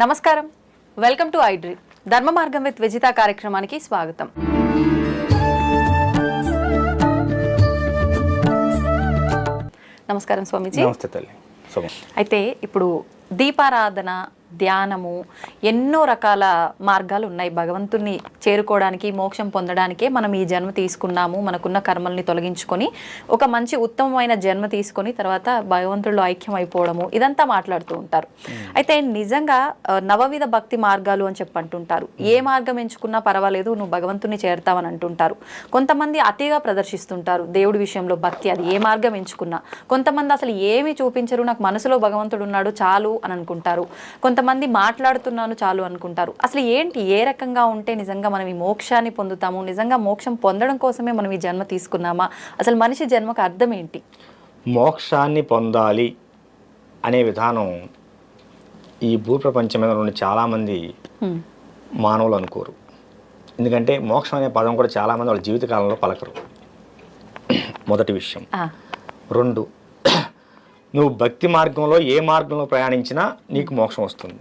నమస్కారం, welcome to iDream ధర్మ మార్గం విత్ విజిత కార్యక్రమానికి స్వాగతం. నమస్కారం స్వామీజీ. నమస్తే తల్లి. అయితే ఇప్పుడు దీపారాధన, ధ్యానము, ఎన్నో రకాల మార్గాలు ఉన్నాయి భగవంతుని చేరుకోవడానికి, మోక్షం పొందడానికే మనం ఈ జన్మ తీసుకున్నాము. మనకున్న కర్మల్ని తొలగించుకొని ఒక మంచి ఉత్తమమైన జన్మ తీసుకొని తర్వాత భగవంతుడిలో ఐక్యం అయిపోవడము, ఇదంతా మాట్లాడుతూ ఉంటారు. అయితే నిజంగా నవవిధ భక్తి మార్గాలు అని చెప్పి అంటుంటారు. ఏ మార్గం ఎంచుకున్నా పర్వాలేదు, నువ్వు భగవంతుని చేరుతావని అంటుంటారు. కొంతమంది అతిగా ప్రదర్శిస్తుంటారు దేవుడి విషయంలో భక్తి, అది ఏ మార్గం ఎంచుకున్నా. కొంతమంది అసలు ఏమీ చూపించరు, నాకు మనసులో భగవంతుడు ఉన్నాడు చాలు అని అనుకుంటారు. కొంతమంది మాట్లాడుతున్నాను చాలు అనుకుంటారు. అసలు ఏంటి, ఏ రకంగా ఉంటే నిజంగా మనం ఈ మోక్షాన్ని పొందుతాము? నిజంగా మోక్షం పొందడం కోసమే మనం ఈ జన్మ తీసుకున్నామా? అసలు మనిషి జన్మకు అర్థం ఏంటి? మోక్షాన్ని పొందాలి అనే విధానం ఈ భూప్రపంచం మీద ఉన్న చాలామంది మానవులు అనుకోరు. ఎందుకంటే మోక్షం అనే పదం కూడా చాలామంది వాళ్ళ జీవితకాలంలో పలకరు. మొదటి విషయం. రెండు, నువ్వు భక్తి మార్గంలో ఏ మార్గంలో ప్రయాణించినా నీకు మోక్షం వస్తుంది.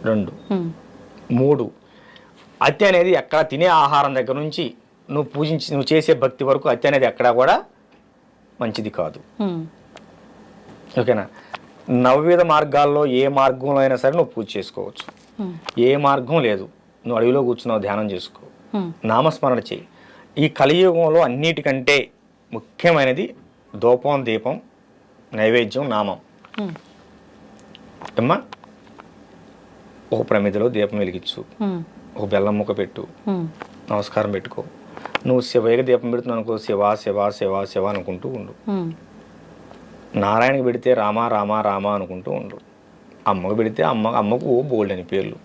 రెండు. మూడు, అతి అనేది ఎక్కడ తినే ఆహారం దగ్గర నుంచి నువ్వు చేసే భక్తి వరకు అతి అనేది ఎక్కడా కూడా మంచిది కాదు. ఓకేనా? నవవిధ మార్గాల్లో ఏ మార్గంలో అయినా సరే నువ్వు పూజ చేసుకోవచ్చు. ఏ మార్గం లేదు, నువ్వు అడవిలో కూర్చున్నావు, ధ్యానం చేసుకో, నామస్మరణ చేయి. ఈ కలియుగంలో అన్నిటికంటే ముఖ్యమైనది ధూపం, దీపం, నైవేద్యం, నామం. అమ్మా, ఒక ప్రమిదిలో దీపం వెలిగించు, ఒక బెల్లం ముక్క పెట్టు, నమస్కారం పెట్టుకో. నువ్వు శివయ్యకి దీపం పెడుతున్నావు అనుకో, శివ శివ శివ శివ అనుకుంటూ ఉండు. నారాయణకి పెడితే రామ రామ రామ అనుకుంటూ ఉండు. అమ్మకు పెడితే అమ్మకు బోల్డ్ అని పేర్లు.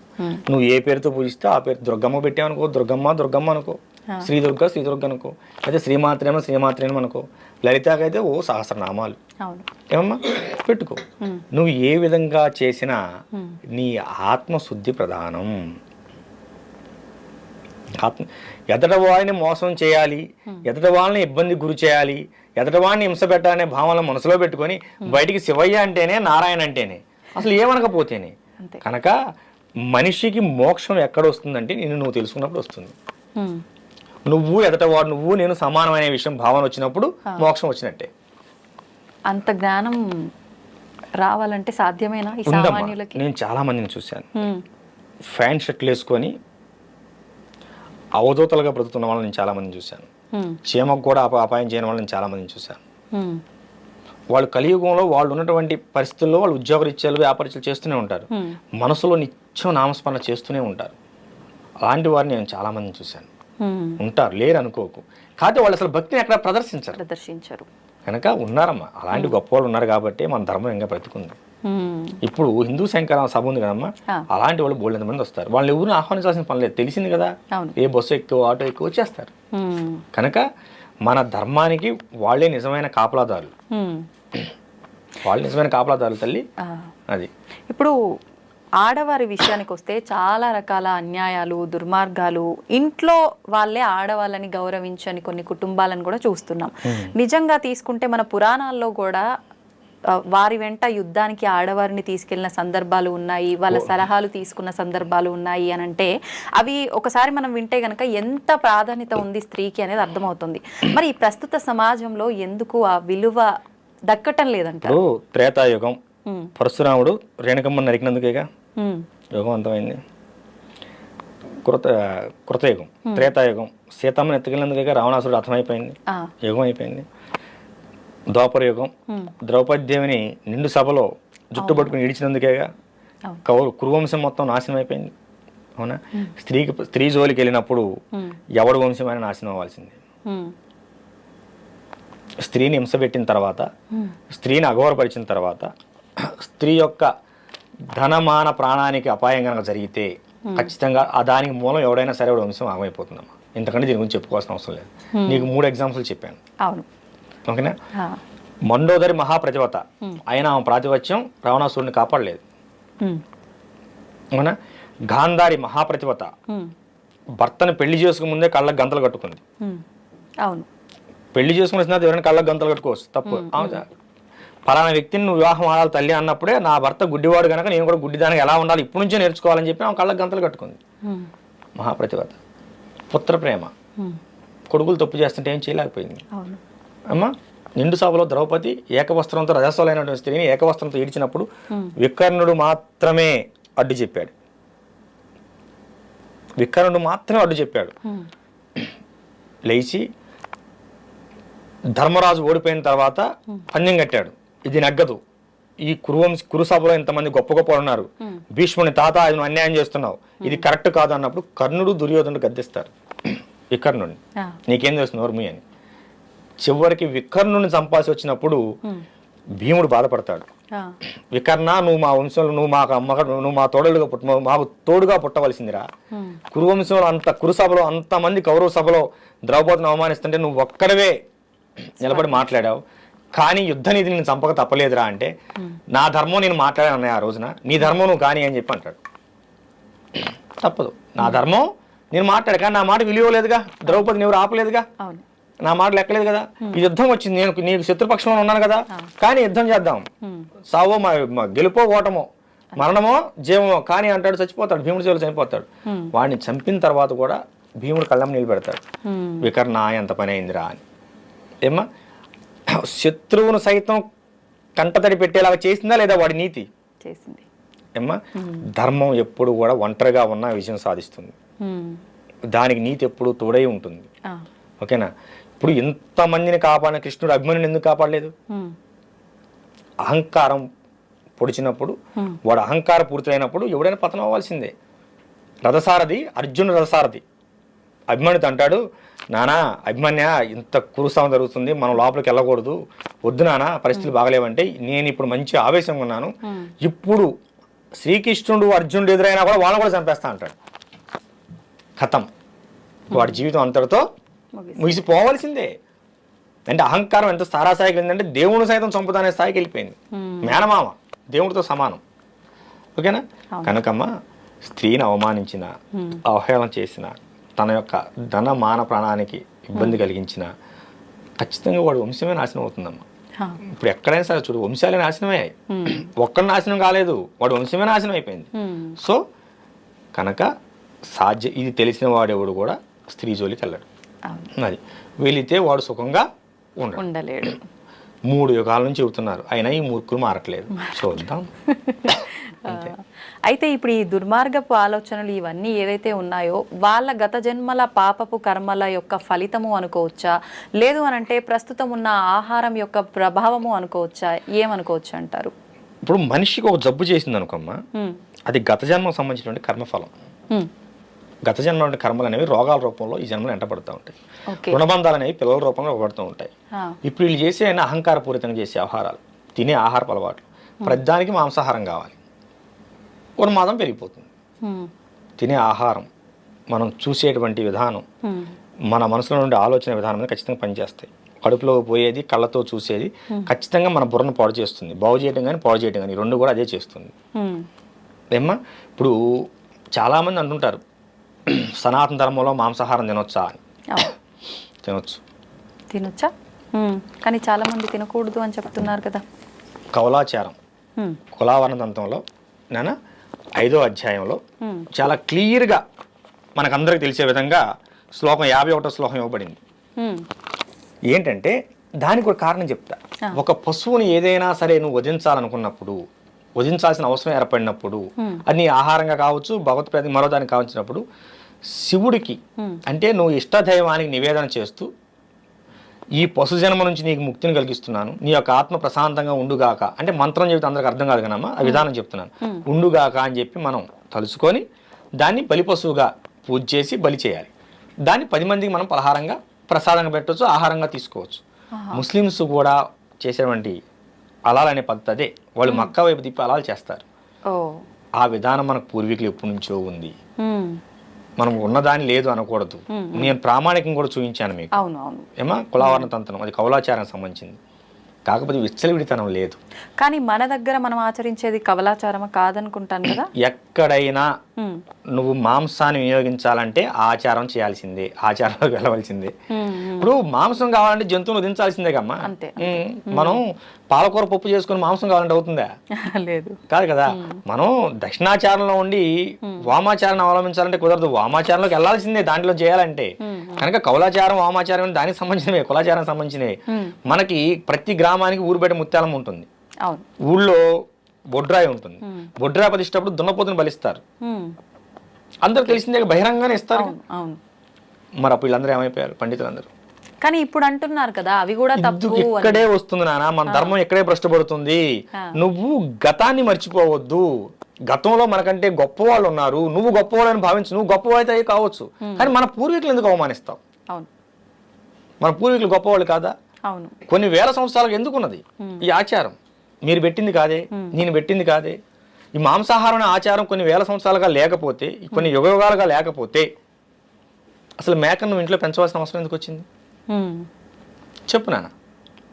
నువ్వు ఏ పేరుతో పూజిస్తే ఆ పేరు. దుర్గమ్మ పెట్టావనుకో, దుర్గమ్మ దుర్గమ్మ అనుకో. శ్రీ దుర్గ అనుకో. అయితే శ్రీమాత్రేమో శ్రీమాత్రేమో అనుకో. లలితాకైతే ఓ సహస్రనామాలు. ఏమమ్మా పెట్టుకో. నువ్వు ఏ విధంగా చేసినా నీ ఆత్మశుద్ధి ప్రధానం. ఎదటి వాడిని మోసం చేయాలి, ఎదటి వాళ్ళని ఇబ్బంది గురి చేయాలి, ఎదటి వాడిని హింస పెట్టాలనే భావన మనసులో పెట్టుకొని బయటికి శివయ్య అంటేనే, నారాయణ అంటేనే, అసలు ఏమనకపోతేనే. కనుక మనిషికి మోక్షం ఎక్కడ వస్తుందంటే నువ్వు తెలుసుకున్నప్పుడు వస్తుంది. నువ్వు ఎదటవాడు, నువ్వు నేను సమానమైన విషయం భావన వచ్చినప్పుడు మోక్షం వచ్చినట్టే. అంత జ్ఞానం రావాలంటే సాధ్యమేనా ఈ సామాన్యులకి? నేను చాలా మందిని చూశాను. ఫ్యాన్ షర్ట్లు వేసుకొని అవధూతలుగా బ్రతుకుతున్న వాళ్ళని నేను చాలా మందిని చూశాను. చీమకు కూడా అపాయం చేయని వాళ్ళని చాలా మందిని చూశాను. వాళ్ళు కలియుగంలో వాళ్ళు ఉన్నటువంటి పరిస్థితుల్లో వాళ్ళు ఉద్యోగరీత్యాలు, వ్యాపారీత్యాలు చేస్తూనే ఉంటారు. మనసులో నిత్యం నామస్మరణ చేస్తూనే ఉంటారు. అలాంటి వారిని నేను చాలా మందిని చూశాను. ఉంటారు, లేరు అనుకోకు. కాకపోతే వాళ్ళు అసలు భక్తిని ఎక్కడ ప్రదర్శించరు. కనుక ఉన్నారమ్మా, అలాంటి గొప్ప వాళ్ళు ఉన్నారు కాబట్టి మన ధర్మం ఇంకా బ్రతుకుంది. ఇప్పుడు హిందూ శంకర సభ ఉంది కదమ్మా, అలాంటి వాళ్ళు బోల్డ్ మంది వస్తారు. వాళ్ళని ఎవరిని ఆహ్వానించాల్సిన పని లేదు, తెలిసింది కదా. ఏ బస్సు ఎక్కువ, ఆటో ఎక్కువ వచ్చేస్తారు. కనుక మన ధర్మానికి వాళ్ళే నిజమైన కాపలాదారులు. వాళ్ళు నిజమైన కాపలాదారులు తల్లి. అది ఇప్పుడు ఆడవారి విషయానికి వస్తే చాలా రకాల అన్యాయాలు, దుర్మార్గాలు, ఇంట్లో వాళ్ళే ఆడవాళ్ళని గౌరవించని కొన్ని కుటుంబాలను కూడా చూస్తున్నాం. నిజంగా తీసుకుంటే మన పురాణాల్లో కూడా వారి వెంట యుద్ధానికి ఆడవారిని తీసుకెళ్లిన సందర్భాలు ఉన్నాయి, వాళ్ళ సలహాలు తీసుకున్న సందర్భాలు ఉన్నాయి అని అంటే అవి ఒకసారి మనం వింటే గనక ఎంత ప్రాధాన్యత ఉంది స్త్రీకి అనేది అర్థమవుతుంది. మరి ఈ ప్రస్తుత సమాజంలో ఎందుకు ఆ విలువ దక్కటం లేదంటారు? త్రేతాయుగం, పరశురాముడు రేణుకమ్మ నరికినందుకేగా యుగం అంతమైంది. కృతయుగం, త్రేతాయుగం, సీతమ్మని ఎత్తుకెళ్ళినందుకేగా రావణాసురుడు అర్థమైపోయింది, యుగం అయిపోయింది. ద్వాపర యుగం, ద్రౌపది దేవిని నిండు సభలో జుట్టు పట్టుకుని ఈడ్చినందుకేగా కురువంశం మొత్తం నాశనం అయిపోయింది. అవునా? స్త్రీ జోలికి వెళ్ళినప్పుడు ఎవడు వంశమైనా నాశనం అవ్వాల్సింది. స్త్రీని హింస పెట్టిన తర్వాత, స్త్రీని అగౌరవపరిచిన తర్వాత, స్త్రీ యొక్క ధనమాన ప్రాణానికి అపాయం కనుక జరిగితే ఖచ్చితంగా దానికి మూలం ఎవడైనా సరే వంశం ఆగమైపోతుందమ్మా. ఇంతకంటే దీని గురించి చెప్పుకోవాల్సిన అవసరం లేదు. నీకు 3 ఎగ్జాంపుల్ చెప్పాను. ఓకేనా? మండోదరి మహాప్రతివత అయినా ఆమె ప్రాతిపత్యం రావణాసురుడిని కాపాడలేదు. అవునా? గాంధారి మహాప్రతివత భర్తను పెళ్లి చేసుకునే ముందే కళ్ళకు గంతలు కట్టుకుంది. పెళ్లి చేసుకునే ఎవరైనా కళ్ళకు గంతలు కట్టుకోవచ్చు, తప్పు. పలానా వ్యక్తిని నువ్వు వివాహం ఆడాలి తల్లి అన్నప్పుడే నా భర్త గుడ్డివాడు కనుక నేను కూడా గుడ్డిదానికి ఎలా ఉండాలి ఇప్పటి నుంచే నేర్చుకోవాలని చెప్పి ఆమె కళ్ళకు గంతలు కట్టుకుంది. మహాప్రతివత. పుత్ర ప్రేమ. కొడుకులు తప్పు చేస్తుంటే ఏం చేయలేకపోయింది. అమ్మా నిండు సభలో ద్రౌపది ఏకవస్త్రంతో రజస్వలైనటువంటి స్త్రీని ఏకవస్త్రంతో ఈడ్చినప్పుడు వికర్ణుడు మాత్రమే అడ్డు చెప్పాడు. వికర్ణుడు మాత్రమే అడ్డు చెప్పాడు. లేచి ధర్మరాజు ఓడిపోయిన తర్వాత పందెం కట్టాడు, ఇది నగ్గదు, ఈ కురు సభలో ఇంతమంది గొప్ప గొప్ప ఉన్నారు, భీష్ముని తాత నువ్వు అన్యాయం చేస్తున్నావు, ఇది కరెక్ట్ కాదు అన్నప్పుడు కర్ణుడు దుర్యోధనుడు గద్దిస్తారు వికర్ణుడిని, నీకేం తెలుస్తుంది వర్మి అని. చివరికి వికర్ణుని చంపాల్సి వచ్చినప్పుడు భీముడు బాధపడతాడు. వికర్ణ నువ్వు మా వంశంలో నువ్వు మాకు అమ్మగా నువ్వు మా తోడుగా మాకు తోడుగా పుట్టవలసిందిరా. కురువంశంలో అంత కురు సభలో అంతమంది కౌరవ సభలో ద్రౌపదిని అవమానిస్తుంటే నువ్వు ఒక్కడవే నిలబడి మాట్లాడావు, కానీ యుద్ధ నీతి నేను చంపక తప్పలేదురా అంటే నా ధర్మం నేను మాట్లాడాను అన్నయ్య ఆ రోజున, నీ ధర్మం నువ్వు కానీ అని చెప్పి అంటాడు. తప్పదు, నా ధర్మం నేను మాట్లాడు, కానీ నా మాట విలువలేదుగా, ద్రౌపదిని ఎవరు ఆపలేదుగా, నా మాట లెక్కలేదు కదా. ఈ యుద్ధం వచ్చింది, నేను నీకు శత్రుపక్షంలో ఉన్నాను కదా, కానీ యుద్ధం చేద్దాం, సావో మా గెలుపో ఓటమో మరణమో జీవమో కానీ అంటాడు, చచ్చిపోతాడు, భీముడి చేతులు చనిపోతాడు. వాడిని చంపిన తర్వాత కూడా భీముడు కళ్ళం నీళ్ళు పెడతాడు, వికర్ణ ఎంత పని అయిందిరా అని. ఏమ్మా శత్రువును సైతం కంటతడి పెట్టేలాగా చేసిందా లేదా వాడి నీతి చేసింది. ఏమ్మా ధర్మం ఎప్పుడు కూడా ఒంటరిగా ఉన్న విజయం సాధిస్తుంది, దానికి నీతి ఎప్పుడు తోడై ఉంటుంది. ఓకేనా. ఇప్పుడు ఇంతమందిని కాపాడిన కృష్ణుడు అభిమన్యుని ఎందుకు కాపాడలేదు? అహంకారం పొడిచినప్పుడు వాడు అహంకార పూర్తయినప్పుడు ఎవడైనా పతనం అవ్వాల్సిందే. రథసారథి అర్జునుడు రథసారథి. అభిమన్యుడు అంటాడు, నానా అభిమన్య ఇంత కురుసావం జరుగుతుంది, మనం లోపలికి వెళ్ళకూడదు, వద్దు నానా పరిస్థితులు బాగలేవంటే నేను ఇప్పుడు మంచి ఆవేశంగా ఉన్నాను, ఇప్పుడు శ్రీకృష్ణుడు అర్జునుడు ఎదురైనా కూడా వాళ్ళని కూడా చంపేస్తా అంటాడు. ఖతం, వాడి జీవితం అంతటితో ముగిసిపోవాల్సిందే. అంటే అహంకారం ఎంత స్థాయికి వెళ్ళిందంటే దేవుని సైతం చంపుతానే స్థాయికి వెళ్ళిపోయింది. మేనమామ దేవుడితో సమానం. ఓకేనా. కనుకమ్మ స్త్రీని అవమానించిన, అవహేళన చేసిన, తన యొక్క ధన మాన ప్రాణానికి ఇబ్బంది కలిగించిన ఖచ్చితంగా వాడు వంశమే నాశనం అవుతుందమ్మా. ఇప్పుడు ఎక్కడైనా సరే చూడు, వంశాలే నాశనం అయ్యాయి, ఒక్కడు నాశనం కాలేదు, వాడు వంశమే నాశనం అయిపోయింది. సో కనుక ఇది తెలిసిన వాడెవడు కూడా స్త్రీ జోలికి వెళ్ళాడు. అది వెళితే వాడు సుఖంగా ఉండలేడు. 3 యుగాల నుంచి చెబుతున్నారు, అయినా ఈ మూర్ఖులు మారట్లేదు. చూద్దాం. అయితే ఇప్పుడు ఈ దుర్మార్గపు ఆలోచనలు ఇవన్నీ ఏదైతే ఉన్నాయో వాళ్ళ గత జన్మల పాపపు కర్మల యొక్క ఫలితము అనుకోవచ్చా, లేదు అనంటే ప్రస్తుతం ఉన్న ఆహారం యొక్క ప్రభావము అనుకోవచ్చా, ఏమనుకోవచ్చు అంటారు? ఇప్పుడు మనిషికి ఒక జబ్బు చేసింది అనుకోమ్మా, అది గత జన్మకు సంబంధించినటువంటి కర్మఫలం. గత జన్మ కర్మలు అనేవి రోగాల రూపంలో ఈ జన్మలు ఎంటబడుతూ ఉంటాయి, రుణబంధాలు అనేవి పిల్లల రూపంలో పడుతూ ఉంటాయి. ఇప్పుడు వీళ్ళు చేసే అహంకారపూరితంగా చేసే ఆహారాలు, తినే ఆహారపు అలవాట్లు, ప్రతిదానికి మాంసాహారం కావాలి, ఉన్మాదం పెరిగిపోతుంది. తినే ఆహారం, మనం చూసేటువంటి విధానం, మన మనసులో నుండి ఆలోచన విధానం మీద ఖచ్చితంగా పనిచేస్తాయి. కడుపులో పోయేది, కళ్ళతో చూసేది ఖచ్చితంగా మన బుర్రను పాడు చేస్తుంది. బాగు చేయడం కానీ పాడు చేయడం కానీ రెండు కూడా అదే చేస్తుంది. ఏమ్మా ఇప్పుడు చాలామంది అంటుంటారు సనాతన ధర్మంలో మాంసాహారం తినొచ్చా అని. తినొచ్చా, కానీ చాలా మంది తినకూడదు అని చెప్తున్నారు కదా. కౌలాచారం కులావరణ తంత్రంలో 5వ అధ్యాయంలో చాలా క్లియర్గా మనకందరికి తెలిసే విధంగా శ్లోకం 51వ శ్లోకం ఇవ్వబడింది. ఏంటంటే దానికి ఒక కారణం చెప్తా. ఒక పశువుని ఏదైనా సరే నువ్వు వధించాలనుకున్నప్పుడు, వధించాల్సిన అవసరం ఏర్పడినప్పుడు, అది నీ ఆహారంగా కావచ్చు, భగవత్ ప్రతి మరో దానికి కావచ్చినప్పుడు శివుడికి అంటే నువ్వు ఇష్టదైవానికి నివేదన చేస్తూ ఈ పశుజన్మ నుంచి నీకు ముక్తిని కలిగిస్తున్నాను, నీ యొక్క ఆత్మ ప్రశాంతంగా ఉండుగాక అంటే మంత్రం చెబితే అందరికి అర్థం కాదు కదమ్మా, ఆ విధానం చెప్తున్నాను, ఉండుగాక అని చెప్పి మనం తలుచుకొని దాన్ని బలి పశువుగా పూజ చేసి బలి చేయాలి. దాన్ని 10 మందికి మనం పలహారంగా ప్రసాదంగా పెట్టవచ్చు, ఆహారంగా తీసుకోవచ్చు. ముస్లిమ్స్ కూడా చేసేటువంటి అలాల్ అనే పద్ధతి అదే. వాళ్ళు మక్కా వైపు తిప్పి అలాల్ చేస్తారు. ఆ విధానం మనకు పూర్వీకులు ఎప్పటి నుంచో ఉంది. మనం ఉన్నదాని లేదు అనకూడదు. నేను ప్రామాణికం కూడా చూపించాను మీకు. ఏమా కులావరణ తంత్రం అది కౌలాచారానికి సంబంధించింది, కాకపోతే విచ్చలవిడితనం లేదు. కానీ మన దగ్గర మనం ఆచరించేది కవలాచారమా కాదనుకుంటాను కదా. ఎక్కడైనా నువ్వు మాంసాన్ని వినియోగించాలంటే ఆచారం చేయాల్సిందే, ఆచారంలోకి వెళ్ళవలసిందే. ఇప్పుడు మాంసం కావాలంటే జంతువును వధించాల్సిందే కమ్మా. అంతే. మనం పాలకూర పప్పు చేసుకుని మాంసం కావాలంటే అవుతుందా? లేదు. కాదు కదా. మనం దక్షిణాచారంలో ఉండి వామాచారాన్ని అవలంబించాలంటే కుదరదు, వామాచారంలోకి వెళ్ళాల్సిందే దాంట్లో చేయాలంటే. కనుక కౌలాచారం వామాచారం దానికి సంబంధించినవే, కులాచారానికి సంబంధించినవి. మనకి ప్రతి గ్రామానికి ఊరు బయట ముత్యాలం ఉంటుంది, ఊళ్ళో బొడ్రాయి ఉంటుంది, బొడ్రాయి ప్రతిష్టప్పుడు దున్నపోతుని బలిస్తారు, అందరూ తెలిసిందే, బహిరంగానే ఇస్తారు. మరి అప్పుడు వీళ్ళందరూ ఏమైపోయారు? పండితులందరూ. కానీ ఇప్పుడు అంటున్నారు కదా అవి కూడా తప్పు. ఇక్కడే వస్తుంది నాన్న, మన ధర్మం ఎక్కడే భ్రష్టపడుతుంది. నువ్వు గతాన్ని మర్చిపోవద్దు. గతంలో మనకంటే గొప్ప వాళ్ళు ఉన్నారు, నువ్వు గొప్పవాళ్ళని భావించు, నువ్వు గొప్పవాళ్ళైతే అవి కావచ్చు, కానీ మన పూర్వీకులు ఎందుకు అవమానిస్తావు? మన పూర్వీకులు గొప్పవాళ్ళు కాదా? కొన్ని వేల సంవత్సరాలకు ఎందుకున్నది ఈ ఆచారం? మీరు పెట్టింది కాదే, నేను పెట్టింది కాదే. ఈ మాంసాహారం ఆచారం కొన్ని వేల సంవత్సరాలుగా లేకపోతే, కొన్ని యుగాలుగా లేకపోతే అసలు మేకను నువ్వు ఇంట్లో పెంచవలసిన అవసరం ఎందుకు వచ్చింది? చెప్పు నాన్న.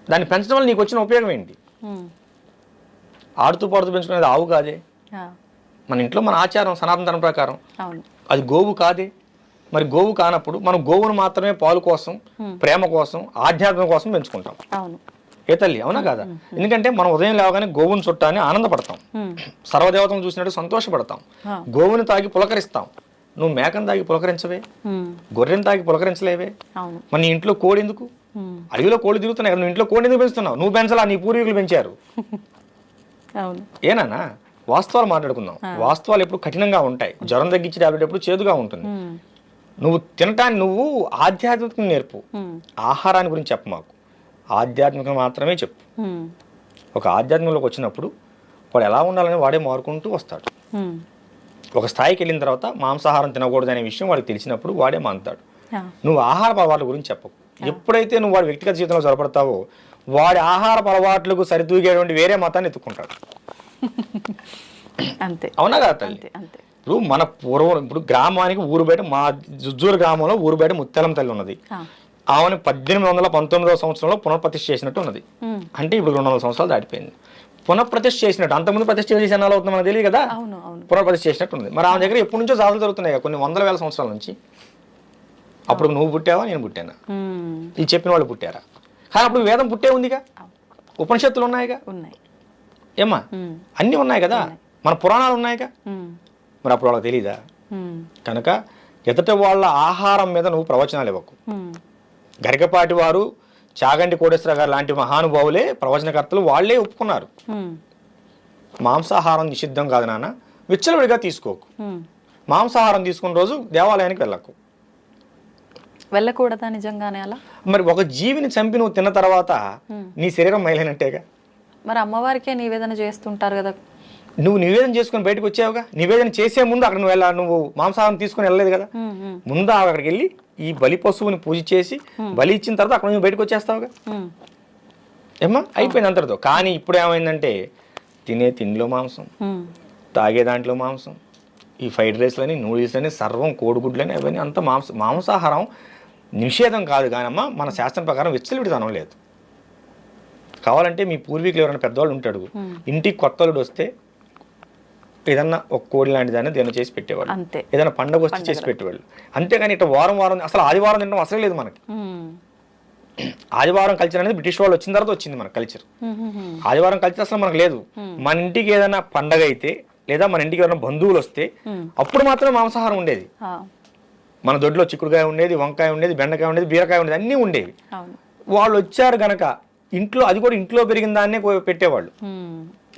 దాన్ని పెంచడం వల్ల నీకు వచ్చిన ఉపయోగం ఏంటి? ఆడుతూ పాడుతూ పెంచుకునేది ఆవు కాదే. మన ఇంట్లో మన ఆచారం సనాతన ధర్మం ప్రకారం అది గోవు కాదే. మరి గోవు కానప్పుడు మనం గోవును మాత్రమే పాలు కోసం, ప్రేమ కోసం, ఆధ్యాత్మం కోసం పెంచుకుంటాం. ఏ తల్లి, అవునా కాదా? ఎందుకంటే మనం ఉదయం లేవగానే గోవుని చుట్టాన్ని ఆనందపడతాం, సర్వదేవతను చూసినట్టు సంతోషపడతాం, గోవుని తాగి పులకరిస్తాం. నువ్వు మేకను తాగి పులకరించవే, గొర్రెని తాగి పులకరించలేవే. మన నీ ఇంట్లో కోడి ఎందుకు? అడవిలో కోడి తిరుగుతున్నాయి కదా, నువ్వు ఇంట్లో కోడి ఎందుకు పెంచుతున్నావు? నువ్వు పెంచలా, నీ పూర్వీకులు పెంచారు. ఏనా? వాస్తవాలు మాట్లాడుకుందాం. వాస్తవాలు ఎప్పుడు కఠినంగా ఉంటాయి. జ్వరం తగ్గించి టాబ్లెట్ ఎప్పుడు చేదుగా ఉంటుంది. నువ్వు తినటాన్ని నువ్వు ఆధ్యాత్మికంగా నేర్పు, ఆహారాన్ని గురించి చెప్పు మాకు. ఆధ్యాత్మికంగా మాత్రమే చెప్పు. ఒక ఆధ్యాత్మికంలోకి వచ్చినప్పుడు వాడు ఎలా ఉండాలని వాడే మారుకుంటూ వస్తాడు. ఒక స్థాయికి వెళ్ళిన తర్వాత మాంసాహారం తినకూడదు అనే విషయం వాడికి తెలిసినప్పుడు వాడే మానుతాడు. నువ్వు ఆహార అలవాట్ల గురించి చెప్పకు. ఎప్పుడైతే నువ్వు వాడి వ్యక్తిగత జీవితంలో జొరపడతావో వాడి ఆహార అలవాట్లకు సరితూగేటువంటి వేరే మతాన్ని ఎత్తుకుంటాడు. అంతే, అవునా కదా తల్లి? ఇప్పుడు మన పూర్వం, ఇప్పుడు గ్రామానికి ఊరు బయట, మా జుజ్జూరు గ్రామంలో ఊరు బయట ముత్యాలం తల్లి ఉన్నది. ఆమెను 1819వ సంవత్సరంలో పునఃప్రతిష్ఠ చేసినట్టు ఉన్నది. అంటే ఇప్పుడు 200 సంవత్సరాలు దాటిపోయింది. పునఃప్రతిష్ఠ చేసినట్టు, అంతకుముందు ప్రతిష్ఠ చేసి ఎన్నాళ్ళు అవుతుంది మనకు తెలియదు కదా. పునఃప్రతిష్ఠ చేసినట్టు ఉంది. మరి ఆమె దగ్గర ఎప్పటి నుంచో సాధనలు జరుగుతున్నాయి, కొన్ని వందల వేల సంవత్సరాల నుంచి. అప్పుడు నువ్వు పుట్టావా, నేను పుట్టానా, ఈ చెప్పిన వాళ్ళు పుట్టారా? కానీ అప్పుడు వేదం పుట్టే ఉందిగా, ఉపనిషత్తులు ఉన్నాయిగా, ఏమ్మా అన్నీ ఉన్నాయి కదా, మన పురాణాలు ఉన్నాయిగా. మరి అప్పుడు వాళ్ళకి తెలీదా? కనుక ఎదుట వాళ్ళ ఆహారం మీద నువ్వు ప్రవచనాలు ఇవ్వకు. గరికపాటి వారు, చాగంటి కోటేశ్వర గారు లాంటి మహానుభావులే ప్రవచనకర్తలు, వాళ్లే ఒప్పుకున్నారు. మాంసాహారం నిషిద్ధం కాదు నాన్న, విచ్చలవిడిగా తీసుకోకు. మాంసాహారం తీసుకున్న రోజు దేవాలయానికి వెళ్ళకూడదా నిజంగానే అలా? మరి ఒక జీవిని చంపి నువ్వు తిన్న తర్వాత నీ శరీరం మైలైనట్టేగా. మరి అమ్మవారికే నివేదన చేస్తుంటారు కదా. నువ్వు నివేదన చేసుకుని బయటకు వచ్చావుగా. నివేదన చేసే ముందు అక్కడ నువ్వు మాంసాహారం తీసుకుని వెళ్ళలేదు కదా. ముందు అక్కడికి వెళ్ళి ఈ బలి పశువుని పూజ చేసి బలి ఇచ్చిన తర్వాత అక్కడ నువ్వు బయటకు వచ్చేస్తావుగా. ఏమ్మా, అయిపోయింది అంతటితో. కానీ ఇప్పుడు ఏమైందంటే తినే తిండిలో మాంసం, తాగే దాంట్లో మాంసం, ఈ ఫ్రైడ్ రైస్లని, నూడిల్స్లని, సర్వం కోడిగుడ్లని, అవన్నీ అంతా మాంసాహారం నిషేధం కాదు. కానమ్మా మన శాస్త్రం ప్రకారం విచ్చలవిడితనం లేదు. కావాలంటే మీ పూర్వీకులు ఎవరైనా పెద్దవాళ్ళు ఉంటాడు, ఇంటికి కొత్తలుడు వస్తే ఏదన్నా ఒక కోడి లాంటి దాన్ని దేని చేసి పెట్టేవాళ్ళు, ఏదైనా పండుగ వస్తే చేసి పెట్టేవాళ్ళు. అంతేగాని ఇట్లా వారం అసలు ఆదివారం తినడం అసలు లేదు మనకి. ఆదివారం కల్చర్ అనేది బ్రిటిష్ వాళ్ళు వచ్చిన తర్వాత వచ్చింది మన కల్చర్. ఆదివారం కల్చర్ అసలు మనకు లేదు. మన ఇంటికి ఏదైనా పండగ అయితే లేదా మన ఇంటికి ఎవరైనా బంధువులు వస్తే అప్పుడు మాత్రమే మాంసాహారం ఉండేది. మన దొడ్లో చిక్కుడుకాయ ఉండేది, వంకాయ ఉండేది, బెండకాయ ఉండేది, బీరకాయ ఉండేది, అన్నీ ఉండేవి. వాళ్ళు వచ్చారు గనక ఇంట్లో, అది కూడా ఇంట్లో పెరిగిన దాన్నే పెట్టేవాళ్ళు.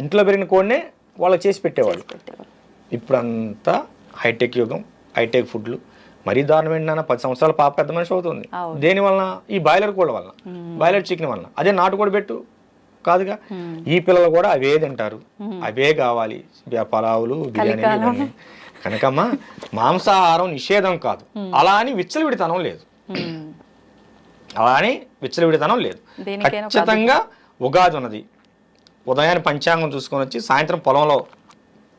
ఇంట్లో పెరిగిన కోడినే వాళ్ళు చేసి పెట్టేవాళ్ళు. ఇప్పుడు అంతా హైటెక్ యుగం, హైటెక్ ఫుడ్లు. మరీ దారుణం ఏంటన్నా, 10 సంవత్సరాల పాప పెద్ద మనిషి అవుతుంది. దేని వలన? ఈ బాయిలర్ కోళ్ళ వలన, బాయిలర్ చికెన్ వలన. అదే నాటుకోడి పెట్టు కాదుగా. ఈ పిల్లలు కూడా అవే తింటారు, అవే కావాలి, పలావులు, బిర్యానీ. కనుకమ్మా మాంసాహారం నిషేధం కాదు, అలా అని విచ్చలవిడితనం లేదు. ఖచ్చితంగా ఉగాది ఉన్నది, ఉదయాన్ని పంచాంగం చూసుకొని వచ్చి సాయంత్రం పొలంలో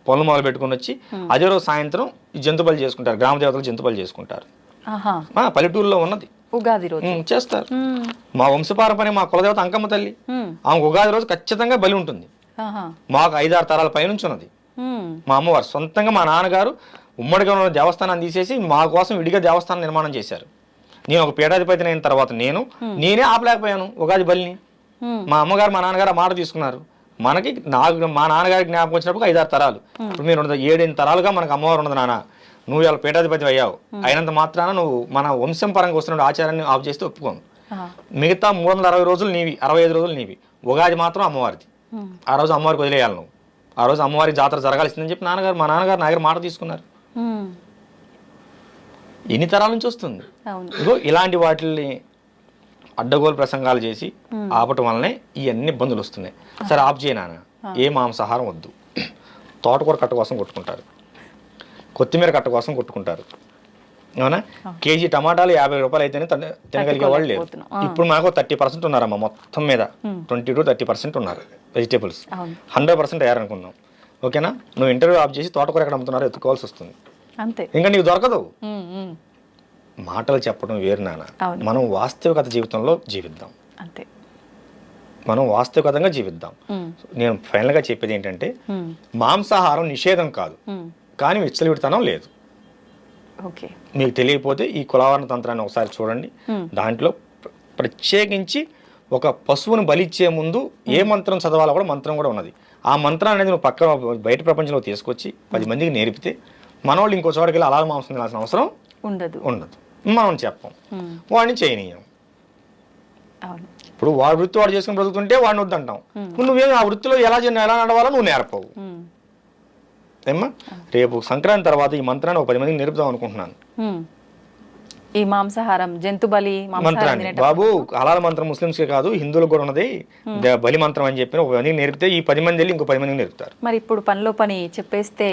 పనులు మొదలు పెట్టుకుని వచ్చి అదే రోజు సాయంత్రం జంతు బలి చేసుకుంటారు. గ్రామ దేవతలు జంతు బలి చేసుకుంటారు. పల్లెటూరులో ఉన్నది ఉగాది రోజు చేస్తారు. మా వంశపారంపర్యం మా కులదేవత అంకమ్మ తల్లి, ఆమె ఉగాది రోజు ఖచ్చితంగా బలి ఉంటుంది. మాకు 5-6 తరాల పైనుంచి ఉన్నది. మా అమ్మవారు సొంతంగా, మా నాన్నగారు ఉమ్మడిగా ఉన్న దేవస్థానాన్ని తీసేసి మా కోసం విడిగా దేవస్థానం నిర్మాణం చేశారు. నేను ఒక పీఠాధిపతిని అయిన తర్వాత నేనే ఆపలేకపోయాను ఉగాది బలిని. మా అమ్మగారు మా నాన్నగారు ఆ మాట తీసుకున్నారు. మనకి మా నాన్నగారికి జ్ఞాపకం వచ్చినప్పుడు 5-6 తరాలు, ఇప్పుడు మీరు 7-8 తరాలుగా మనకు అమ్మవారు ఉన్నది. నాన్న నువ్వు ఇలా పీఠాధిపతి అయ్యావు అయినంత మాత్రాన నువ్వు మన వంశం పరంగా వస్తున్న ఆచారాన్ని ఆఫ్ చేస్తే ఒప్పుకోను. మిగతా 360 రోజులు నీవి, 65 రోజులు నీవి. ఉగాది మాత్రం అమ్మవారిది. ఆ రోజు అమ్మవారికి వదిలేయాలి నువ్వు. ఆ రోజు అమ్మవారి జాతర జరగాల్సిందని చెప్పి మా నాన్నగారు నా దగ్గర మాట తీసుకున్నారు. ఎన్ని తరాల నుంచి వస్తుంది. ఇగో ఇలాంటి వాటిని అడ్డగోలు ప్రసంగాలు చేసి ఆపటం వల్లనే ఇవన్నీ ఇబ్బందులు వస్తున్నాయి. సరే ఆఫ్ చేయనా, ఏ మాంసాహారం వద్దు. తోటకూర కట్ట కోసం కొట్టుకుంటారు, కొత్తిమీర కట్ట కోసం కొట్టుకుంటారు. అవునా? కేజీ టమాటాలు 50 రూపాయలు అయితేనే తినగలిగే వాళ్ళు లేరు. ఇప్పుడు మాకు 30% ఉన్నారమ్మా మొత్తం మీద. 20 to 30% ఉన్నారు వెజిటేబుల్స్. 100% అయ్యారనుకుందాం. ఓకేనా? నువ్వు ఇంటర్వ్యూ ఆఫ్ చేసి తోటకూర ఎక్కడ అమ్ముతున్నారో ఎత్తుకోవాల్సి వస్తుంది. అంతే, ఇంకా నీకు దొరకదు. మాటలు చెప్పడం వేరు నాన్న. మనం వాస్తవికత జీవితంలో జీవిద్దాం. అంతే, మనం వాస్తవికతంగా జీవిద్దాం. నేను ఫైనల్గా చెప్పేది ఏంటంటే మాంసాహారం నిషేధం కాదు, కానీ విచ్చలవిడితనం లేదు. మీకు తెలియకపోతే ఈ కులవర్ణ తంత్రాన్ని ఒకసారి చూడండి. దాంట్లో ప్రత్యేకించి ఒక పశువును బలిచ్చే ముందు ఏ మంత్రం చదవాలో కూడా మంత్రం కూడా ఉన్నది. ఆ మంత్రం అనేది నువ్వు పక్క బయట ప్రపంచంలో తీసుకొచ్చి 10 మందికి నేర్పితే మనోళ్ళు ఇంకో చోటకి వెళ్ళి అలాల మాంసం తినాల్సిన అవసరం ఉండదు. మనం చెప్పం, వాడిని చేయనీయం. ఇప్పుడు వాడి వృత్తి వాడు చేసుకుని బ్రతుకుతుంటే వాడిని వద్దంటాం. నువ్వేం ఆ వృత్తిలో ఎలా నడవాలో నువ్వు నేర్పవు. ఏమ్మా, రేపు సంక్రాంతి తర్వాత ఈ మంత్రాన్ని ఒక 10 మందికి నేర్పుదాం అనుకుంటున్నాను. ఈ మాంసాహారం జంతు బలి మంత్రాన్ని బాబు హలాల్ మంత్రం ముస్లింస్కే కాదు హిందువులకు కూడా ఉన్నది. బలి మంత్రం అని చెప్పిన ఒక 10 మందికి నేర్పితే ఈ 10 మంది వెళ్ళి ఇంకో 10 మందికి నేర్పుతారు. మరి ఇప్పుడు పనిలో పని చెప్పేస్తే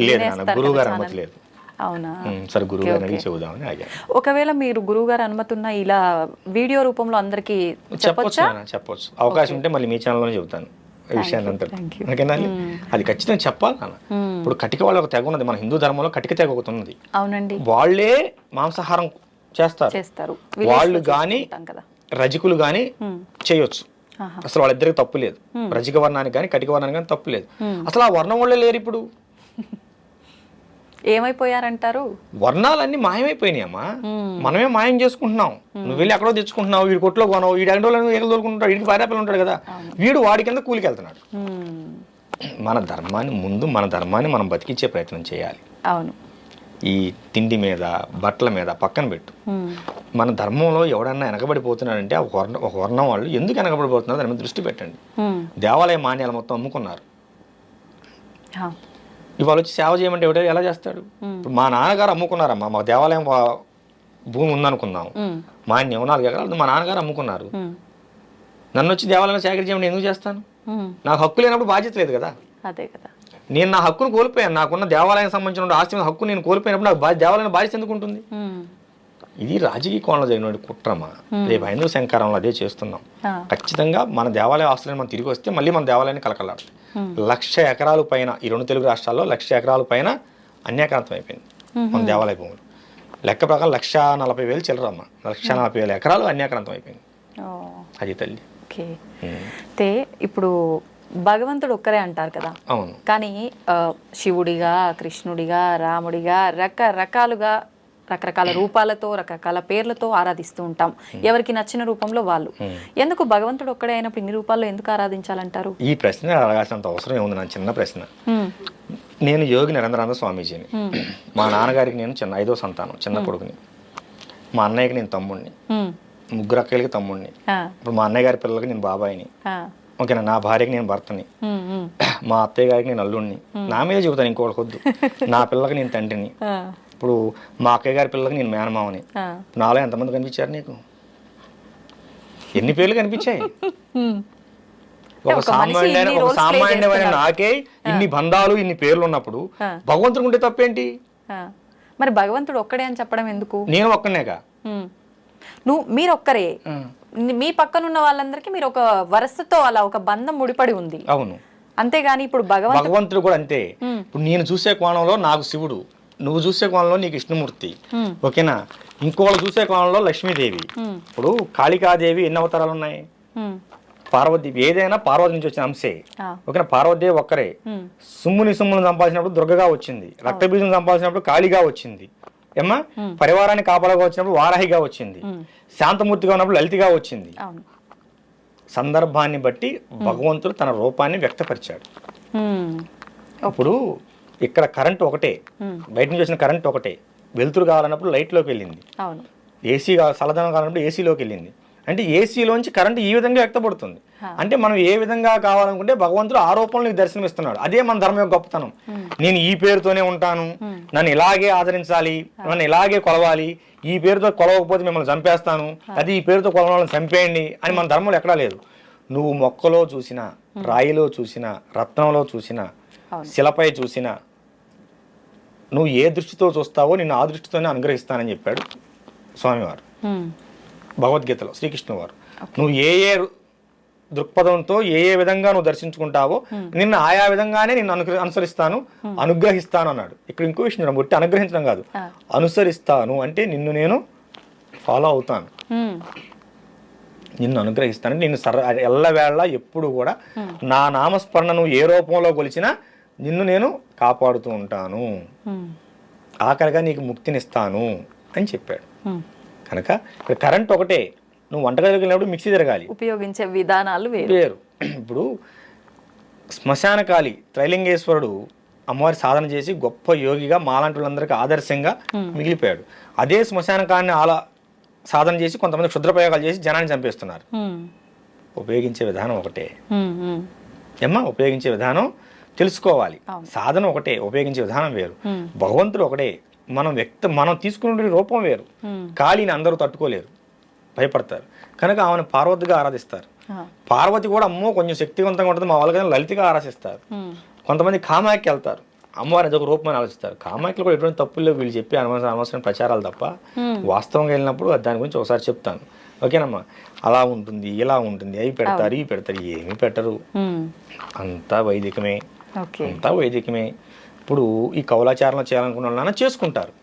లేదు నాన్న, గురువు గారు అనుమతి లేదు. అవునా? సరే గురువు గారిని చెబుదామని ఆగాను. ఒకవేళ మీరు గురువు గారు అనుమతి ఉన్నా ఇలా వీడియో రూపంలో అందరికి చెప్పొచ్చు. అవకాశం ఉంటే మళ్ళీ మీ ఛానల్లోనే చెబుతాను ఈ విషయాన్ని అంతా. ఓకేనా? అది ఖచ్చితంగా చెప్పాలి నాన్న. ఇప్పుడు కటిక వాళ్ళ ఒక తెగ ఉన్నది, మన హిందూ ధర్మంలో కటిక తెగ ఒకటి ఉన్నది. అవునండి, వాళ్ళే మాంసాహారం చేస్తారు. వాళ్ళు గాని రజకులు గాని చేయొచ్చు. అసలు వాళ్ళిద్దరికి తప్పు లేదు. రజక వర్ణానికి కానీ కటిక వర్ణానికి కానీ తప్పు లేదు. అసలు ఆ వర్ణం వాళ్ళే లేరు. ఇప్పుడు ఏమైపోయారంటారు? వర్ణాలన్నీ మాయమైపోయినాయి అమ్మా. మనమే మాయం చేసుకుంటున్నాం. నువ్వు వెళ్ళి ఎక్కడో తెచ్చుకుంటున్నావు, వీడి కొట్లో కొనవు, వీడి ఎండోళ్ళు ఎగదోలుకుంటాడు, వీడికి భార్యాపిల్లలు ఉంటాడు కదా, వీడు వాడి కింద కూలికి వెళ్తున్నాడు. మన ధర్మాన్ని మనం బతికించే ప్రయత్నం చేయాలి. అవును. ఈ తిండి మీద బట్టల మీద పక్కన పెట్టు. మన ధర్మంలో ఎవడన్నా వెనకబడిపోతున్నాడంటే ఒక వర్ణం వాళ్ళు ఎందుకు వెనకబడిపోతున్నారు దాని మీద దృష్టి పెట్టండి. దేవాలయ మాన్యాలు మొత్తం అమ్ముకున్నారు. ఇవాళ వచ్చి సేవ చేయమంటే ఎవడో ఎలా చేస్తాడు? ఇప్పుడు మా నాన్నగారు అమ్ముకున్నారమ్మా. మా దేవాలయం భూమి ఉందనుకుందాం, మాన్యం 4 ఎకరాలు మా నాన్నగారు అమ్ముకున్నారు. నన్ను వచ్చి దేవాలయంలో సేకరి చేయమని ఎందుకు చేస్తాను? నాకు హక్కు లేనప్పుడు బాధ్యత లేదు కదా. అదే కదా, నేను నా హక్కును కోల్పోయాను. నాకున్న దేవాలయం సంబంధించిన ఆస్తి మీద హక్కు నేను కోల్పోయినప్పుడు నాకు దేవాలయం బాధ్యత ఎందుకు ఉంటుంది? ఇది రాజకీయ కోణంలో జరిగిన కుట్రమా. రేపు హైందవ శంకరంలో అదే చేస్తున్నాం. ఖచ్చితంగా మన దేవాలయ ఆస్తులను మనం తిరిగి వస్తే మళ్ళీ మన దేవాలయాన్ని కలకలాడుతుంది. 1,00,000 ఎకరాల పైన ఈ 2 తెలుగు రాష్ట్రాల్లో 1,00,000 ఎకరాల పైన అన్యాక్రాంతం అయిపోయింది మన దేవాలయ భూములు. లెక్క ప్రకారం 1,40,000 చిల్లరమ్మా. 1,40,000 ఎకరాలు అన్యాక్రాంతం అయిపోయింది. అది తల్లి. అయితే ఇప్పుడు భగవంతుడు ఒక్కరే అంటారు కదా. అవును. కానీ శివుడిగా, కృష్ణుడిగా, రాముడిగా రకరకాల రూపాలతో రకరకాల పేర్లతో ఆరాధిస్తూ ఉంటాం. ఎవరికి నచ్చిన రూపంలో వాళ్ళు. ఎందుకు భగవంతుడు ఒక్కడే అయినప్పుడు ఇన్ని రూపాల్లో ఎందుకు ఆరాధించాలంటారు? ఈ ప్రశ్న అడగాల్సినంత అవసరం ఏముంది? నా చిన్న ప్రశ్న. నేను యోగి నరేంద్రానంద స్వామీజీని. మా నాన్నగారికి నేను 5వ సంతానం, చిన్న కొడుకుని. మా అన్నయ్యకి నేను తమ్ముడిని, 3 అక్కలకి తమ్ముడిని. ఇప్పుడు మా అన్నయ్య గారి పిల్లలకి నేను బాబాయిని. ఓకేనా? నా భార్యకి నేను భర్తని, మా అత్తయ్య గారికి నేను అల్లుడిని. నా మీద చెబుతాను, ఇంకోటి వద్దు. నా పిల్లలకి నేను తండ్రిని. ఇప్పుడు మా అక్కయ్య గారి పిల్లలకి నేను మేనమావని. నాలో ఎంతమంది కనిపించారు నీకు? ఎన్ని పేర్లు కనిపించాయి? ఒక సామాన్యమైన నాకే ఇన్ని బంధాలు, ఇన్ని పేర్లు ఉన్నప్పుడు భగవంతుడు ఉంటే తప్పేంటి? మరి భగవంతుడు ఒక్కడే అని చెప్పడం ఎందుకు? నేను ఒక్కనేగా. మీరు ఒక్కరే, మీ పక్కనున్న వాళ్ళందరికీ మీరు ఒక వరసతో అలా ఒక బంధం ముడిపడి ఉంది. అవును. అంతేగాని ఇప్పుడు భగవంతుడు కూడా అంతే. ఇప్పుడు నేను చూసే కోణంలో నాకు శివుడు, నువ్వు చూసే కోణంలో నీకు విష్ణుమూర్తి. ఓకేనా? ఇంకోళ్ళు చూసే కోణంలో లక్ష్మీదేవి. ఇప్పుడు కాళికాదేవి ఎన్ని అవతారాలు ఉన్నాయి? పార్వతీ ఏదైనా పార్వతి నుంచి వచ్చిన అంశే. ఆ. ఓకేనా, పార్వతీదేవి ఒక్కరే. సొమ్ముని సంపాదించినప్పుడు దుర్గగా వచ్చింది, రక్తబీజం సంపాదించినప్పుడు కాళిగా వచ్చింది, ఏమ్మా పరివారాన్ని కాపాడగా వచ్చినప్పుడు వారాహిగా వచ్చింది, శాంతమూర్తిగా ఉన్నప్పుడు లలితగా వచ్చింది. అవును. సందర్భాన్ని బట్టి భగవంతుడు తన రూపాన్ని వ్యక్తపరిచాడు. ఇప్పుడు ఇక్కడ కరెంట్ ఒకటే, బయట నుంచి వచ్చిన కరెంట్ ఒకటే, వెలుతురు కావాలన్నప్పుడు లైట్లోకి వెళ్ళింది, అవును. ఏసీ చల్లదనం కావాలన్నప్పుడు ఏసీలోకి వెళ్ళింది. అంటే ఏసీలోంచి కరెంట్ ఈ విధంగా వ్యక్తపడుతుంది. అంటే మనం ఏ విధంగా కావాలనుకుంటే భగవంతుడు ఆ రూపంలో నీకు దర్శనం ఇస్తున్నాడు. అదే మన ధర్మం యొక్క గొప్పతనం. నేను ఈ పేరుతోనే ఉంటాను, నన్ను ఇలాగే ఆదరించాలి, నన్ను ఇలాగే కొలవాలి, ఈ పేరుతో కొలవకపోతే మిమ్మల్ని చంపేస్తాను, అది ఈ పేరుతో కొలవాలని చంపేయండి అని మన ధర్మంలో ఎక్కడా లేదు. నువ్వు మొక్కలో చూసినా, రాయిలో చూసినా, రత్నంలో చూసినా, శిలపై చూసినా, నువ్వు ఏ దృష్టితో చూస్తావో నిన్ను ఆ దృష్టితోనే అనుగ్రహిస్తానని చెప్పాడు స్వామివారు భగవద్గీతలో, శ్రీకృష్ణ వారు. నువ్వు ఏ ఏ దృక్పథంతో ఏ ఏ విధంగా నువ్వు దర్శించుకుంటావో నిన్ను ఆయా విధంగానే నిన్ను అనుసరిస్తాను, అనుగ్రహిస్తాను అన్నాడు. ఇక్కడ ఇంకో విషయం చూడండి, బట్టి అనుగ్రహించడం కాదు, అనుసరిస్తాను అంటే నిన్ను నేను ఫాలో అవుతాను, నిన్ను అనుగ్రహిస్తాను, నిన్ను ఎల్లవేళ ఎప్పుడు కూడా నా నామస్మరణ నువ్వు ఏ రూపంలో కొలిచినా నిన్ను నేను కాపాడుతూ ఉంటాను, ఆఖరిగా నీకు ముక్తినిస్తాను అని చెప్పాడు. కనుక ఇక్కడ కరెంట్ ఒకటే, నువ్వు వంటగదిలోకి వెళ్ళినప్పుడు మిక్సీ తిరగాలి, ఉపయోగించే విధానాలు వేరు. ఇప్పుడు శ్మశానకాళి త్రైలింగేశ్వరుడు అమ్మవారి సాధన చేసి గొప్ప యోగిగా మాలాంటి వాళ్ళందరికీ ఆదర్శంగా మిగిలిపోయాడు. అదే శ్మశానకాన్ని సాధన చేసి కొంతమంది క్షుద్రప్రయోగాలు చేసి జనాన్ని చంపేస్తున్నారు. ఉపయోగించే విధానం ఒకటే ఏమ్మా, ఉపయోగించే విధానం తెలుసుకోవాలి. సాధన ఒకటే, ఉపయోగించే విధానం వేరు. భగవంతుడు ఒకటే, మనం తీసుకునే రూపం వేరు. కాళీని అందరూ తట్టుకోలేరు, భయపడతారు. కనుక ఆమెను పార్వతిగా ఆరాధిస్తారు. పార్వతి కూడా అమ్మో కొంచెం శక్తివంతంగా ఉంటుంది, మా వాళ్ళకి లలితగా ఆరాధిస్తారు. కొంతమంది కామాఖ్య వెళ్తారు, అమ్మవారి అదొక రూపమని ఆలోచిస్తారు. కామాఖ్యలు కూడా ఎటువంటి తప్పులు లేవు, వీళ్ళు చెప్పి అనవసరం ప్రచారాలు తప్ప. వాస్తవంగా వెళ్ళినప్పుడు దాని గురించి ఒకసారి చెప్తాను, ఓకేనమ్మా. అలా ఉంటుంది, ఇలా ఉంటుంది, అవి పెడతారు, ఇవి పెడతారు, ఏమీ పెట్టరు, అంతా వైదికమే, అంతా వైదికమే. ఇప్పుడు ఈ కౌలాచారంలో చేయాలనుకున్న వాళ్ళైనా చేసుకుంటారు,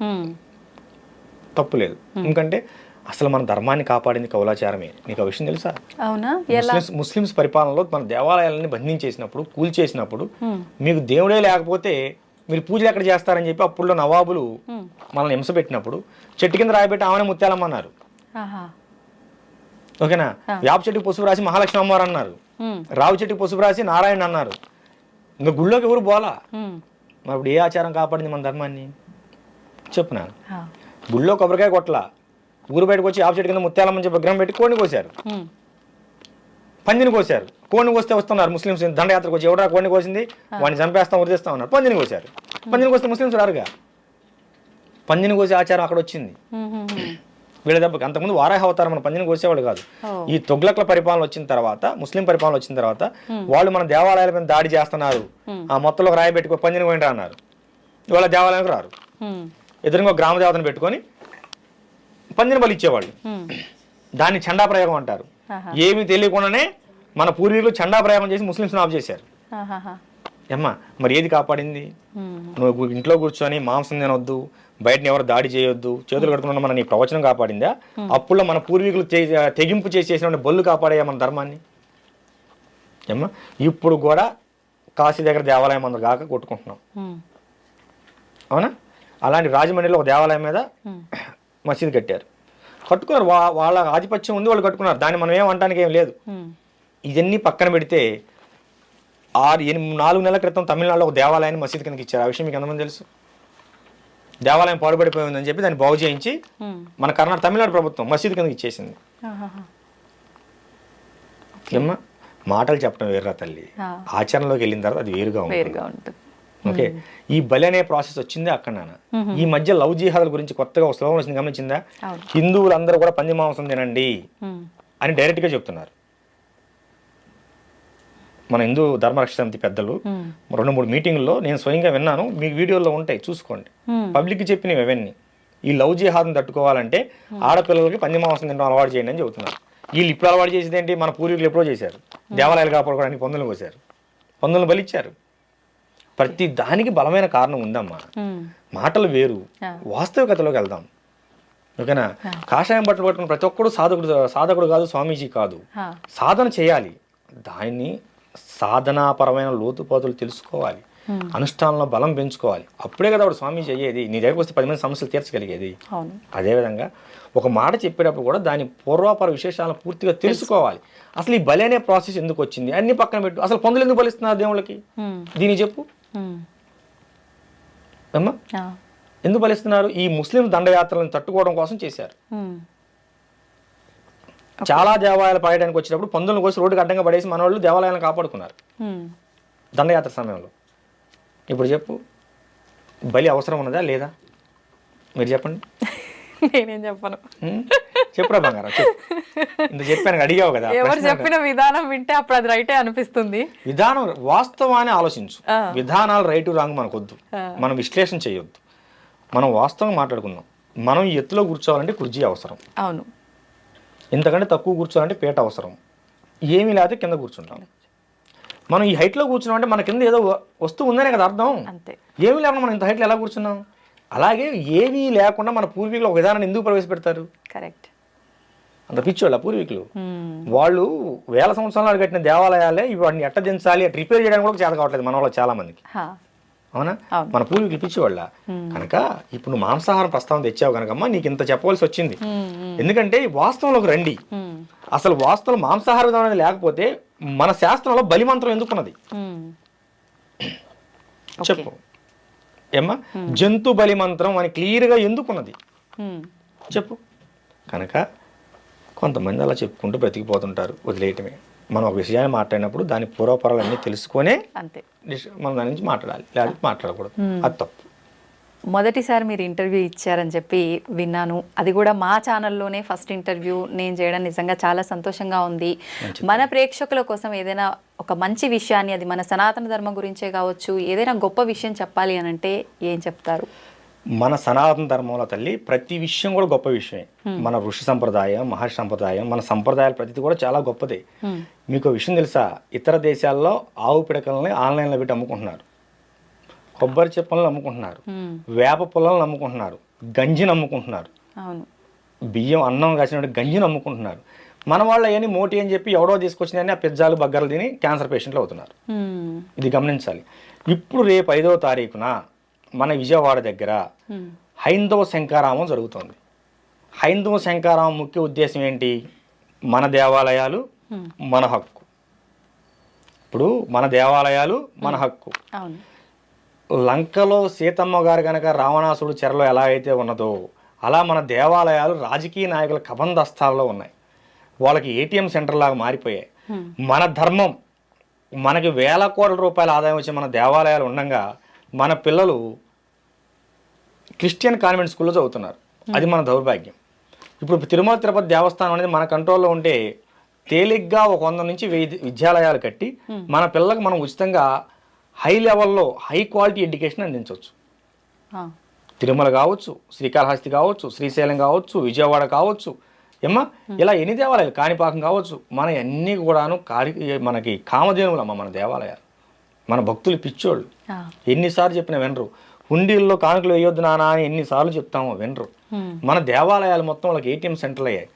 తప్పులేదు. ఎందుకంటే అసలు మన ధర్మాన్ని కాపాడింది కౌలాచారమే. నీకు ఆ విషయం తెలుసా? అవునా? ముస్లిమ్స్ పరిపాలనలో మన దేవాలయాలని బంధించేసినప్పుడు, కూల్చేసినప్పుడు, మీకు దేవుడే లేకపోతే మీరు పూజలు ఎక్కడ చేస్తారని చెప్పి అప్పుడులో నవాబులు మనల్ని హింస పెట్టినప్పుడు చెట్టు కింద రాయబెట్టి ఆమెనే ముత్యాలమ్మన్నారు, ఓకేనా. వేప చెట్టుకి పసుపు రాసి మహాలక్ష్మి అమ్మవారు అన్నారు, రావి చెట్టుకి పసుపు రాసి నారాయణ అన్నారు. ఇంకా గుళ్ళోకి ఎవరు పోలా. మరి ఇప్పుడు ఏ ఆచారం కాపాడింది మన ధర్మాన్ని చెప్పునా? గుళ్ళో కొబ్బరికాయ కొట్టలా, ఊరు బయటకు వచ్చి ఆపు చెట్టు కింద ముత్యాలమ్మని చెప్పి విగ్రహం పెట్టి కోడిని కోసారు, పందిని కోసారు. కోడిని కోస్తే వస్తున్నారు ముస్లిమ్స్ దండయాత్రకు వచ్చి, ఎవడా కోడిని కోసింది వాడిని చంపేస్తాం వదిలేస్తాం అన్నారు. పందిని కోసారు, పందిని కోస్తే ముస్లిమ్స్ రారుగా. పందిని కోసే ఆచారం అక్కడ వచ్చింది వీళ్ళ దెబ్బకి. అంతకుముందు వారాహ అవతారం మన పందిని కోసేవాళ్ళు కాదు. ఈ తొగ్లక్ల పరిపాలన వచ్చిన తర్వాత, ముస్లిం పరిపాలన వచ్చిన తర్వాత వాళ్ళు మన దేవాలయాల మీద దాడి చేస్తున్నారు, ఆ మొత్తంలో రాయి పెట్టుకో పందిని పోయిన అన్నారు. ఇవాళ దేవాలయానికి రారు, ఎదురుగా గ్రామ దేవతను పెట్టుకొని పందిని బలి ఇచ్చేవాళ్ళు. దాన్ని చండా ప్రయోగం అంటారు. ఏమీ తెలియకుండానే మన పూర్వీకులు చండా ప్రయోగం చేసి ముస్లింస్ని ఆఫ్ చేశారు. అమ్మా మరి ఏది కాపాడింది? నువ్వు ఇంట్లో కూర్చొని మాంసం తినొద్దు, బయటని ఎవరు దాడి చేయొద్దు, చేతులు కట్టుకున్న మన నీ ప్రవచనం కాపాడిందా? అప్పుల్లో మన పూర్వీకులు తెగింపు చేసేసిన బొల్లు కాపాడే మన ధర్మాన్ని. అమ్మా ఇప్పుడు కూడా కాశీ దగ్గర దేవాలయం అందరు కాక కొట్టుకుంటున్నాం, అవునా? అలాంటి రాజమండ్రిలో ఒక దేవాలయం మీద మసీదు కట్టారు, కట్టుకున్నారు. వాళ్ళ ఆధిపత్యం ఉంది, వాళ్ళు కట్టుకున్నారు, దాన్ని మనం ఏమంటానికి ఏం లేదు. ఇవన్నీ పక్కన పెడితే 4 నెలల క్రితం తమిళనాడులో ఒక దేవాలయాన్ని మసీదు కిందకి ఇచ్చారు. ఆ విషయం మీకు ఎంతమంది తెలుసు? దేవాలయం పాడుపడిపోయిందని చెప్పి దాన్ని బాగు చేయించి మన తమిళనాడు ప్రభుత్వం మసీదు కిందకి ఇచ్చేసింది. ఏమ్మా మాటలు చెప్పడం వేరురా తల్లి, ఆచరణలోకి వెళ్ళిన తర్వాత అది వేరుగా ఉంటుంది. ఓకే, ఈ బలి అనే ప్రాసెస్ వచ్చిందే అక్కడ. నాన్న ఈ మధ్య లవ్ జిహాదుల గురించి కొత్తగా ఒక స్లోగన్ వచ్చింది, గమనించిందా? హిందువులందరూ కూడా పంది మాంసం తినండి అని డైరెక్ట్ గా చెప్తున్నారు. మన హిందూ ధర్మరక్షణ సమితి పెద్దలు 2-3 మీటింగుల్లో నేను స్వయంగా విన్నాను, మీకు వీడియోలో ఉంటాయి చూసుకోండి. పబ్లిక్ చెప్పినవి అవన్నీ. ఈ లవ్ జిహాద్ని తట్టుకోవాలంటే ఆడపిల్లలకి పంది మాంసం తినడం అలవాటు చేయండి అని చెబుతున్నారు. వీళ్ళు ఇప్పుడు అలవాటు చేసేది ఏంటి? మన పూర్వీకులు ఎప్పుడో చేశారు, దేవాలయాలు కాపాడుకోవడానికి పందులు కోసారు, పందులను బలిచ్చారు. ప్రతి దానికి బలమైన కారణం ఉందమ్మా. మాటలు వేరు, వాస్తవికతలోకి వెళ్దాం, ఓకేనా? కాషాయం బట్టలు పట్టుకుని ప్రతి ఒక్కడు సాధకుడు కాదు, స్వామీజీ కాదు. సాధన చేయాలి, దాన్ని సాధనాపరమైన లోతుపాతులు తెలుసుకోవాలి, అనుష్ఠానంలో బలం పెంచుకోవాలి. అప్పుడే కదా వాడు స్వామీజీ అయ్యేది. నీ దగ్గరకు వస్తే 10 మంది సమస్యలు తీర్చగలిగేది. అవును. అదేవిధంగా ఒక మాట చెప్పేటప్పుడు కూడా దాని పూర్వాపర విశేషాలను పూర్తిగా తెలుసుకోవాలి. అసలు ఈ బలి అనే ప్రాసెస్ ఎందుకు వచ్చింది అన్ని పక్కన పెట్టు. అసలు పందులు ఎందుకు బలిస్తున్నారు దేవుళ్ళకి, దీన్ని చెప్పు అమ్మా. ఎందుకు బలిస్తున్నారు? ఈ ముస్లిం దండయాత్రలను తట్టుకోవడం కోసం చేశారు. చాలా దేవాలయాలు పడేయడానికి వచ్చినప్పుడు పందులను కోసి రోడ్డుకి అడ్డంగా పడేసి మన వాళ్ళు దేవాలయాలను కాపాడుకున్నారు దండయాత్ర సమయంలో. ఇప్పుడు చెప్పు, బలి అవసరం ఉన్నదా లేదా? మీరు చెప్పండి. నేనేం చెప్పను. చెప్పురా బంగారం, చెప్పు. ఇంత చెప్పాను, అడిగావు కదా. ఎవరు చెప్పిన విధానం వింటే అప్పుడు అది రైటే అనిపిస్తుంది. విధానం వాస్తవాన్ని ఆలోచించు. విధానాలు రైటు రాంగ్ మనకొద్దు, మనం విశ్లేషణ చేయొద్దు. మనం వాస్తవంగా మాట్లాడుకుందాం. మనం ఈ ఎత్తులో కూర్చోవాలంటే కుర్చీ అవసరం. అవును. ఇంతకంటే తక్కువ కూర్చోవాలంటే పీట అవసరం. ఏమీ లేకపోతే కింద కూర్చుంటాం. మనం ఈ హైట్లో కూర్చున్నాం అంటే మన కింద ఏదో వస్తువు ఉందనే కదా అర్థం. అంతే. ఏమీ లేకుండా మనం ఇంత హైట్లో ఎలా కూర్చున్నాం? అలాగే ఏమీ లేకుండా మన పూర్వీకులు ఒక విధానాన్ని ఎందుకు ప్రవేశపెడతారు? కరెక్ట్. అంత పిచ్చోళ్ళ పూర్వీకులు. వాళ్ళు వేల సంవత్సరాలు కట్టిన దేవాలయాలే వాటిని ఎట్ట దించాలి, రిపేర్ చేయడానికి కూడా చేత కావట్లేదు మన వాళ్ళు చాలా మందికి. అవునా? మన పూర్వీకులు పిచ్చివాళ్ళ. కనుక ఇప్పుడు నువ్వు మాంసాహారం ప్రస్తావన తెచ్చావు కనుకమ్మా నీకు ఇంత చెప్పవలసి వచ్చింది. ఎందుకంటే వాస్తవంలోకి రండి. అసలు వాస్తవం మాంసాహార విధానం అనేది లేకపోతే మన శాస్త్రంలో బలిమంత్రం ఎందుకున్నది చెప్పు ఏమ్మా. జంతు బలి మంత్రం అని క్లియర్గా ఎందుకున్నది చెప్పు. కనుక కొంతమంది అలా చెప్పుకుంటూ బ్రతికిపోతుంటారు, వదిలేయటమే. మనం ఒక విషయాన్ని మాట్లాడినప్పుడు దాని పూర్వపరాలు అన్నీ తెలుసుకొనే అంతే మనం దాని నుంచి మాట్లాడాలి, లేకపోతే మాట్లాడకూడదు. అది తప్పు. మొదటిసారి మీరు ఇంటర్వ్యూ ఇచ్చారని చెప్పి విన్నాను. అది కూడా మా ఛానల్లోనే ఫస్ట్ ఇంటర్వ్యూ నేను చేయడం నిజంగా చాలా సంతోషంగా ఉంది. మన ప్రేక్షకుల కోసం ఏదైనా ఒక మంచి విషయాన్ని, అది మన సనాతన ధర్మం గురించే కావచ్చు, ఏదైనా గొప్ప విషయం చెప్పాలి అని అంటే ఏం చెప్తారు? మన సనాతన ధర్మంలో తల్లి ప్రతి విషయం కూడా గొప్ప విషయమే. మన ఋషి సంప్రదాయం, మహర్షి సంప్రదాయం, మన సంప్రదాయాలు ప్రతిది కూడా చాలా గొప్పదే. మీకు విషయం తెలుసా? ఇతర దేశాల్లో ఆవు పిడకలని ఆన్లైన్లో పెట్టి అమ్ముకుంటున్నారు, కొబ్బరి చెప్పలను అమ్ముకుంటున్నారు, వేప పుల్లలను అమ్ముకుంటున్నారు, గంజిని అమ్ముకుంటున్నారు, బియ్యం అన్నం కాసినట్టు గంజిని అమ్ముకుంటున్నారు. మన వాళ్ళు అవన్నీ మోటి అని చెప్పి ఎవడో తీసుకొచ్చినాయని ఆ పిజ్జాలు బగ్గర్లు తిని క్యాన్సర్ పేషెంట్లు అవుతున్నారు. ఇది గమనించాలి. ఇప్పుడు రేపు 5వ తారీఖున మన విజయవాడ దగ్గర హైందవ శంకారామం జరుగుతుంది. హైందవ శంకారామం ముఖ్య ఉద్దేశం ఏంటి? మన దేవాలయాలు మన హక్కు. ఇప్పుడు మన దేవాలయాలు మన హక్కు. లంకలో సీతమ్మ గారు కనుక రావణాసుడు చెరలో ఎలా అయితే ఉన్నదో అలా మన దేవాలయాలు రాజకీయ నాయకుల కబంధస్థాల్లో ఉన్నాయి. వాళ్ళకి ఏటీఎం సెంటర్ లాగా మారిపోయాయి. మన ధర్మం, మనకి వేల కోట్ల రూపాయల ఆదాయం వచ్చే మన దేవాలయాలు ఉండగా మన పిల్లలు క్రిస్టియన్ కాన్వెంట్ స్కూల్లో చదువుతున్నారు. అది మన దౌర్భాగ్యం. ఇప్పుడు తిరుమల తిరుపతి దేవస్థానం అనేది మన కంట్రోల్లో ఉంటే తేలిగ్గా ఒక 100 నుంచి 1000 విద్యాలయాలు కట్టి మన పిల్లలకు మనం ఉచితంగా హై లెవెల్లో హై క్వాలిటీ ఎడ్యుకేషన్ అందించవచ్చు. తిరుమల కావచ్చు, శ్రీకాళహస్తి కావచ్చు, శ్రీశైలం కావచ్చు, విజయవాడ కావచ్చు, ఏమ్మా ఇలా ఎన్ని దేవాలయాలు, కాణిపాకం కావచ్చు, మన అన్నీ కూడాను మనకి కామధేనువులమ్మ మన దేవాలయాలు. మన భక్తులు పిచ్చోళ్ళు, ఎన్నిసార్లు చెప్పినా వినరు. హుండీల్లో కానుకలు వేయొద్దు నానా అని ఎన్నిసార్లు చెప్తామో వినరు. మన దేవాలయాలు మొత్తం వాళ్ళకి ఏటీఎం సెంటర్లు అయ్యాయి.